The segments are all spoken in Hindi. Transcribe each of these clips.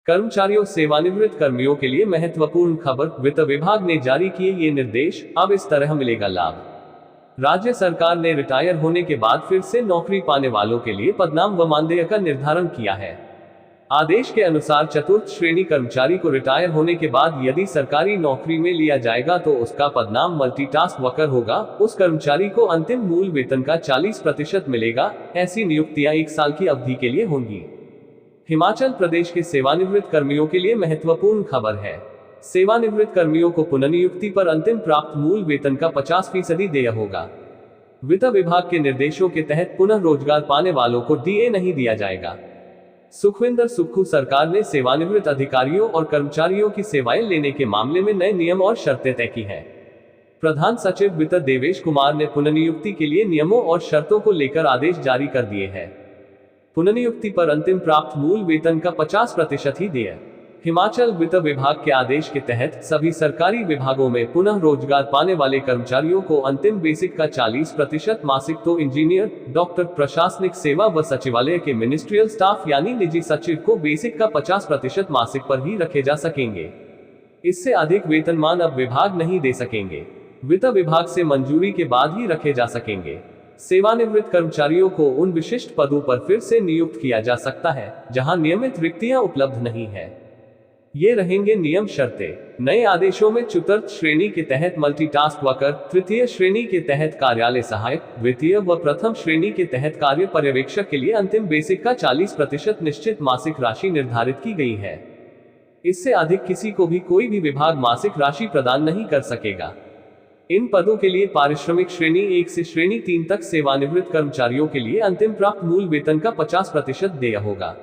कर्मचारियों सेवानिवृत्त कर्मियों के लिए महत्वपूर्ण खबर, वित्त विभाग ने जारी किए ये निर्देश, अब इस तरह मिलेगा लाभ। राज्य सरकार ने रिटायर होने के बाद फिर से नौकरी पाने वालों के लिए पदनाम व मानदेय का निर्धारण किया है। आदेश के अनुसार चतुर्थ श्रेणी कर्मचारी को रिटायर होने के बाद यदि सरकारी नौकरी में लिया जाएगा तो उसका पदनाम मल्टीटास्क वर्कर होगा। उस कर्मचारी को अंतिम मूल वेतन का 40% मिलेगा। ऐसी नियुक्तियां 1 साल की अवधि के लिए होंगी। हिमाचल प्रदेश के सेवानिवृत्त कर्मियों के लिए महत्वपूर्ण खबर है। सेवानिवृत्त कर्मियों को पुनर्नियुक्ति पर अंतिम प्राप्त मूल वेतन का 50% देय होगा। वित्त विभाग के निर्देशों के तहत पुनः रोजगार पाने वालों को डीए नहीं दिया जाएगा। सुखविंदर सुक्खू सरकार ने सेवानिवृत्त अधिकारियों और कर्मचारियों की सेवाएं लेने के मामले में नए नियम और शर्तें तय की हैं। प्रधान सचिव वित्त देवेश कुमार ने पुनर्नियुक्ति के लिए नियमों और शर्तों को लेकर आदेश जारी कर दिए हैं। पुनर्नियुक्ति पर अंतिम प्राप्त मूल वेतन का 50% ही देय। हिमाचल वित्त विभाग के आदेश के तहत सभी सरकारी विभागों में पुनः रोजगार पाने वाले कर्मचारियों को अंतिम बेसिक का 40% मासिक तो इंजीनियर, डॉक्टर, प्रशासनिक सेवा व सचिवालय के मिनिस्ट्रियल स्टाफ यानी निजी सचिव को बेसिक का 50% मासिक पर ही रखे जा सकेंगे। इससे अधिक वेतनमान अब विभाग नहीं दे सकेंगे। वित्त विभाग से मंजूरी के बाद ही रखे जा सकेंगे। सेवानिवृत्त कर्मचारियों को उन विशिष्ट पदों पर फिर से नियुक्त किया जा सकता है जहां नियमित रिक्तियां उपलब्ध नहीं है। ये रहेंगे नियम शर्तें। नए आदेशों में चतुर्थ श्रेणी के तहत मल्टीटास्क वर्कर, तृतीय श्रेणी के तहत कार्यालय सहायक, द्वितीय व प्रथम श्रेणी के तहत कार्य पर्यवेक्षक के लिए अंतिम बेसिक का 40% निश्चित मासिक राशि निर्धारित की गई है। इससे अधिक किसी को भी कोई भी विभाग मासिक राशि प्रदान नहीं कर सकेगा। इन पदों के लिए पारिश्रमिक श्रेणी 1 से श्रेणी 3 तक सेवानिवृत्त कर्मचारियों के लिए अंतिम प्राप्त मूल वेतन का 50% देय होगा।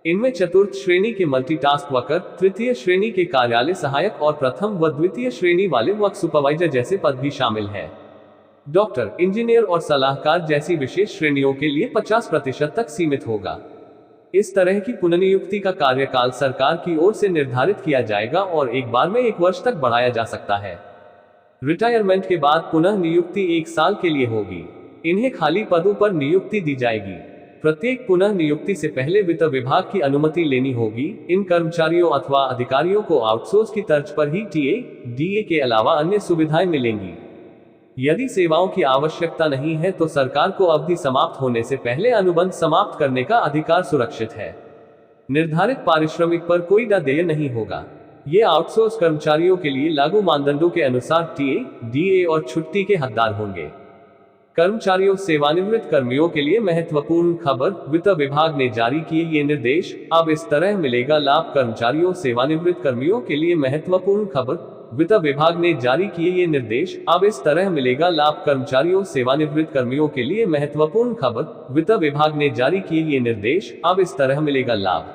इनमें चतुर्थ श्रेणी के मल्टीटास्क वर्कर, तृतीय श्रेणी के कार्यालय सहायक और प्रथम व द्वितीय श्रेणी वाले वर्क सुपरवाइजर जैसे पद भी शामिल हैं। डॉक्टर, इंजीनियर और सलाहकार जैसी विशेष श्रेणियों के लिए 50% तक सीमित होगा। इस तरह की पुनर्नियुक्ति का कार्यकाल सरकार की ओर से निर्धारित किया जाएगा और एक बार में 1 वर्ष तक बढ़ाया जा सकता है। रिटायरमेंट के बाद पुनः नियुक्ति 1 साल के लिए होगी। इन्हें खाली पदों पर नियुक्ति दी जाएगी। प्रत्येक पुनः नियुक्ति से पहले वित्त विभाग की अनुमति लेनी होगी। इन कर्मचारियों अथवा अधिकारियों को आउटसोर्स की तर्ज पर ही टीए, डीए के अलावा अन्य सुविधाएं मिलेंगी। यदि सेवाओं की आवश्यकता नहीं है तो सरकार को अवधि समाप्त होने से पहले अनुबंध समाप्त करने का अधिकार सुरक्षित है। निर्धारित पारिश्रमिक पर कोई देय नहीं होगा। ये आउटसोर्स कर्मचारियों के लिए लागू मानदंडों के अनुसार टीए, डीए और छुट्टी के हकदार होंगे। कर्मचारियों सेवानिवृत्त कर्मियों के लिए महत्वपूर्ण खबर, वित्त विभाग ने जारी किए ये निर्देश, अब इस तरह मिलेगा लाभ। कर्मचारियों सेवानिवृत्त कर्मियों के लिए महत्वपूर्ण खबर, वित्त विभाग ने जारी किए ये निर्देश, अब इस तरह मिलेगा लाभ। कर्मचारियों सेवानिवृत्त कर्मियों के लिए महत्वपूर्ण खबर, वित्त विभाग ने जारी किए ये निर्देश, अब इस तरह मिलेगा लाभ।